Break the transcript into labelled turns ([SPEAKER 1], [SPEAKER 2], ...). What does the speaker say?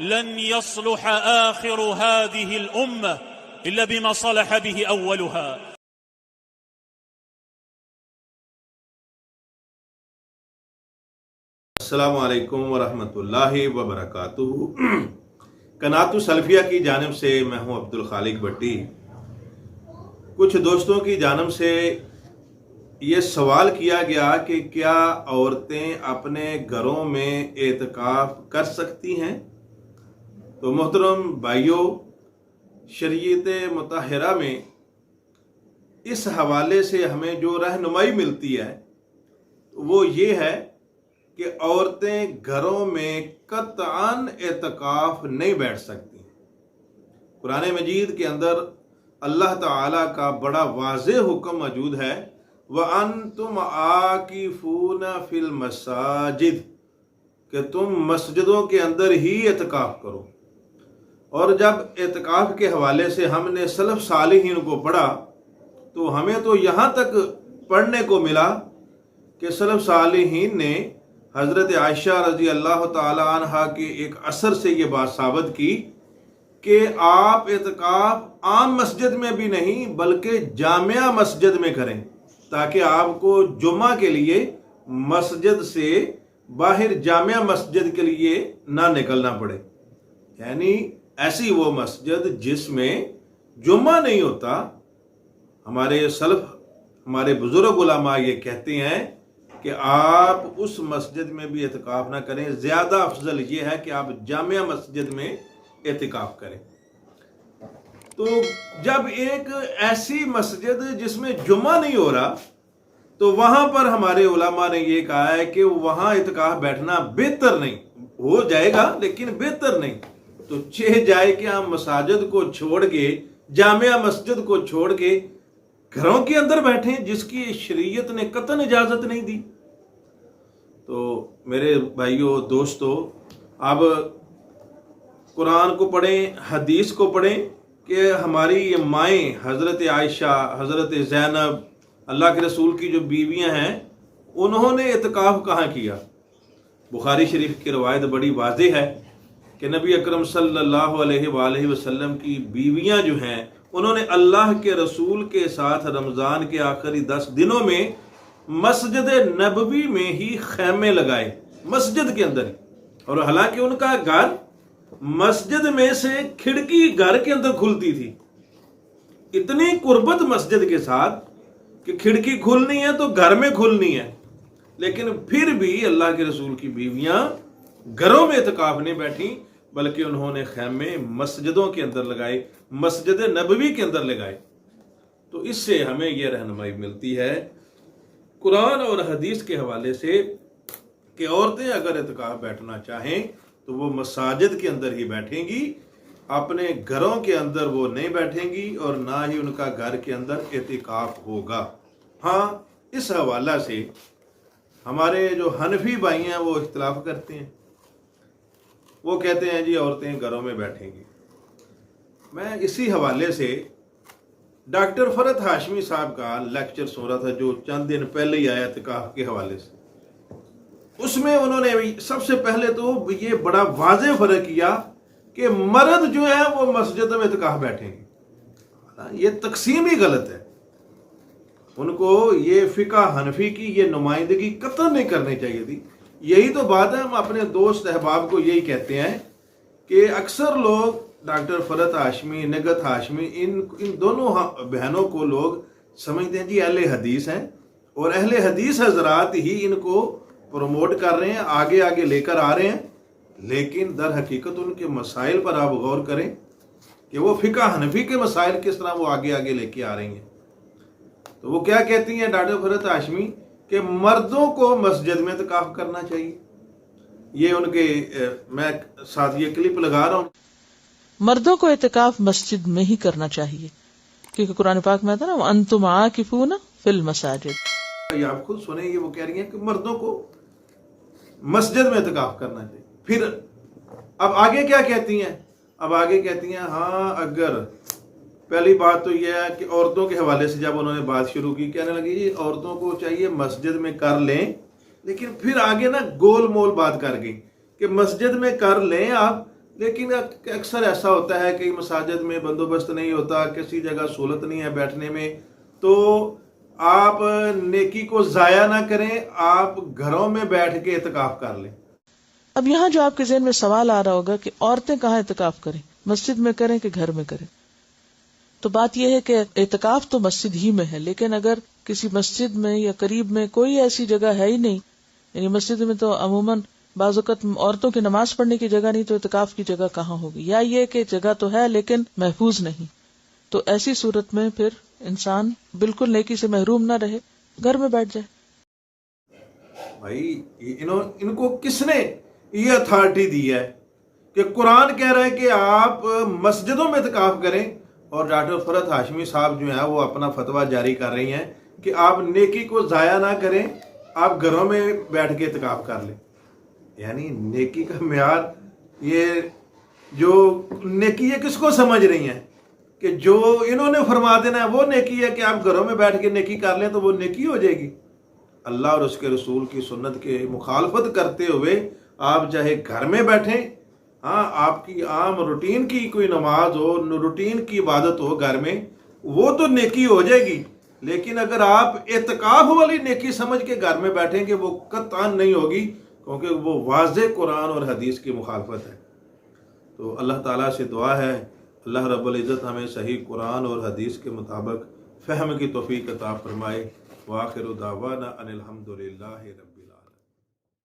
[SPEAKER 1] لن يصلح آخر هذه الأمة إلا بما صلح به أولها.
[SPEAKER 2] السلام علیکم ورحمۃ اللہ وبرکاتہ. قناۃ سلفیہ کی جانب سے میں ہوں عبد الخالق بٹی. کچھ دوستوں کی جانب سے یہ سوال کیا گیا کہ کیا عورتیں اپنے گھروں میں اعتکاف کر سکتی ہیں؟ تو محترم بھائیوں، شریعت مطہرہ میں اس حوالے سے ہمیں جو رہنمائی ملتی ہے وہ یہ ہے کہ عورتیں گھروں میں قطعاً اعتکاف نہیں بیٹھ سکتی. قرآن مجید کے اندر اللہ تعالیٰ کا بڑا واضح حکم موجود ہے، وَأَنْتُمْ عَاكِفُونَ فِي الْمَسَاجِدِ، کہ تم مسجدوں کے اندر ہی اعتکاف کرو. اور جب اعتکاف کے حوالے سے ہم نے سلف صالحین کو پڑھا تو ہمیں تو یہاں تک پڑھنے کو ملا کہ سلف صالحین نے حضرت عائشہ رضی اللہ تعالی عنہا کے ایک اثر سے یہ بات ثابت کی کہ آپ اعتکاف عام مسجد میں بھی نہیں بلکہ جامعہ مسجد میں کریں، تاکہ آپ کو جمعہ کے لیے مسجد سے باہر جامعہ مسجد کے لیے نہ نکلنا پڑے. یعنی ایسی وہ مسجد جس میں جمعہ نہیں ہوتا. ہمارے سلف، ہمارے بزرگ علماء یہ کہتے ہیں کہ آپ اس مسجد میں بھی اعتکاف نہ کریں، زیادہ افضل یہ ہے کہ آپ جامعہ مسجد میں اعتکاف کریں. تو جب ایک ایسی مسجد جس میں جمعہ نہیں ہو رہا تو وہاں پر ہمارے علماء نے یہ کہا ہے کہ وہاں اعتکاف بیٹھنا بہتر نہیں، ہو جائے گا لیکن بہتر نہیں. تو چاہے جائے کہ ہم مساجد کو چھوڑ کے، جامعہ مسجد کو چھوڑ کے گھروں کے اندر بیٹھیں جس کی شریعت نے قطعاً اجازت نہیں دی. تو میرے بھائیوں دوستو، اب قرآن کو پڑھیں، حدیث کو پڑھیں کہ ہماری یہ مائیں حضرت عائشہ، حضرت زینب، اللہ کے رسول کی جو بیویاں ہیں، انہوں نے اعتکاف کہاں کیا. بخاری شریف کی روایت بڑی واضح ہے کہ نبی اکرم صلی اللہ علیہ وآلہ وسلم کی بیویاں جو ہیں انہوں نے اللہ کے رسول کے ساتھ رمضان کے آخری 10 دنوں میں مسجد نبوی میں ہی خیمے لگائے، مسجد کے اندر ہی. اور حالانکہ ان کا گھر مسجد میں سے کھڑکی گھر کے اندر کھلتی تھی. اتنی قربت مسجد کے ساتھ کہ کھڑکی کھلنی ہے تو گھر میں کھلنی ہے، لیکن پھر بھی اللہ کے رسول کی بیویاں گھروں میں اعتکاف نہیں بیٹھیں بلکہ انہوں نے خیمے مسجدوں کے اندر لگائے، مسجد نبوی کے اندر لگائے. تو اس سے ہمیں یہ رہنمائی ملتی ہے قرآن اور حدیث کے حوالے سے کہ عورتیں اگر اعتکاف بیٹھنا چاہیں تو وہ مساجد کے اندر ہی بیٹھیں گی، اپنے گھروں کے اندر وہ نہیں بیٹھیں گی اور نہ ہی ان کا گھر کے اندر اعتکاف ہوگا. ہاں، اس حوالہ سے ہمارے جو حنفی بھائی ہیں وہ اختلاف کرتے ہیں. وہ کہتے ہیں جی عورتیں گھروں میں بیٹھیں گی. میں اسی حوالے سے ڈاکٹر فرحت ہاشمی صاحب کا لیکچر سن رہا تھا جو چند دن پہلے ہی آیا اعتکاف کے حوالے سے. اس میں انہوں نے سب سے پہلے تو یہ بڑا واضح فرق کیا کہ مرد جو ہے وہ مسجد میں اعتکاف بیٹھیں گے. یہ تقسیم ہی غلط ہے. ان کو یہ فقہ حنفی کی یہ نمائندگی قطعاً نہیں کرنی چاہیے تھی. یہی تو بات ہے، ہم اپنے دوست احباب کو یہی کہتے ہیں کہ اکثر لوگ ڈاکٹر فرحت ہاشمی، نگہت ہاشمی، ان دونوں بہنوں کو لوگ سمجھتے ہیں جی اہل حدیث ہیں، اور اہل حدیث حضرات ہی ان کو پروموٹ کر رہے ہیں، آگے آگے لے کر آ رہے ہیں. لیکن در حقیقت ان کے مسائل پر آپ غور کریں کہ وہ فقہ حنفی کے مسائل کس طرح وہ آگے آگے لے کے آ رہی ہیں. تو وہ کیا کہتی ہیں ڈاکٹر فرحت ہاشمی کہ مردوں کو مسجد میں اعتکاف کرنا چاہیے. یہ ان کے میں ساتھ یہ کلپ لگا رہا ہوں.
[SPEAKER 3] مردوں کو اعتکاف مسجد میں ہی کرنا چاہیے کیونکہ قرآن پاک میں آتا نا وَأَنْتُمْ عَاكِفُونَ فِي الْمَسَاجِدِ.
[SPEAKER 2] یہ آپ خود سنیں، یہ وہ کہہ رہی ہیں کہ مردوں کو مسجد میں اعتکاف کرنا چاہیے. پھر اب آگے کیا کہتی ہیں؟ اب آگے کہتی ہیں ہاں اگر پہلی بات تو یہ ہے کہ عورتوں کے حوالے سے جب انہوں نے بات شروع کی، کہنے لگی جی عورتوں کو چاہیے مسجد میں کر لیں، لیکن پھر آگے نا گول مول بات کر گئی کہ مسجد میں کر لیں آپ، لیکن اکثر ایسا ہوتا ہے کہ مساجد میں بندوبست نہیں ہوتا، کسی جگہ سہولت نہیں ہے بیٹھنے میں، تو آپ نیکی کو ضائع نہ کریں، آپ گھروں میں بیٹھ کے اعتکاف کر لیں۔
[SPEAKER 3] اب یہاں جو آپ کے ذہن میں سوال آ رہا ہوگا کہ عورتیں کہاں اعتکاف کریں، مسجد میں کریں کہ گھر میں کریں؟ تو بات یہ ہے کہ اعتکاف تو مسجد ہی میں ہے، لیکن اگر کسی مسجد میں یا قریب میں کوئی ایسی جگہ ہے ہی نہیں، یعنی مسجد میں تو عموماً بعض اوقات عورتوں کی نماز پڑھنے کی جگہ نہیں، تو اعتکاف کی جگہ کہاں ہوگی؟ یا یہ کہ جگہ تو ہے لیکن محفوظ نہیں، تو ایسی صورت میں پھر انسان بالکل نیکی سے محروم نہ رہے، گھر میں بیٹھ جائے۔
[SPEAKER 2] بھائی ان کو کس نے یہ اتھارٹی دی ہے کہ قرآن کہہ رہا ہے کہ آپ مسجدوں میں اعتکاف کریں، اور ڈاکٹر فرحت ہاشمی صاحب جو ہیں وہ اپنا فتویٰ جاری کر رہی ہیں کہ آپ نیکی کو ضائع نہ کریں، آپ گھروں میں بیٹھ کے اعتکاف کر لیں۔ یعنی نیکی کا معیار، یہ جو نیکی ہے کس کو سمجھ رہی ہیں کہ جو انہوں نے فرما دینا ہے وہ نیکی ہے کہ آپ گھروں میں بیٹھ کے نیکی کر لیں تو وہ نیکی ہو جائے گی؟ اللہ اور اس کے رسول کی سنت کے مخالفت کرتے ہوئے آپ چاہے گھر میں بیٹھیں، ہاں آپ کی عام روٹین کی کوئی نماز ہو، روٹین کی عبادت ہو گھر میں، وہ تو نیکی ہو جائے گی، لیکن اگر آپ اعتکاف والی نیکی سمجھ کے گھر میں بیٹھیں گے وہ قطعاً نہیں ہوگی، کیونکہ وہ واضح قرآن اور حدیث کی مخالفت ہے۔ تو اللہ تعالیٰ سے دعا ہے اللہ رب العزت ہمیں صحیح قرآن اور حدیث کے مطابق فہم کی توفیق عطا فرمائے۔ وآخر دعوانا ان الحمد للہ رب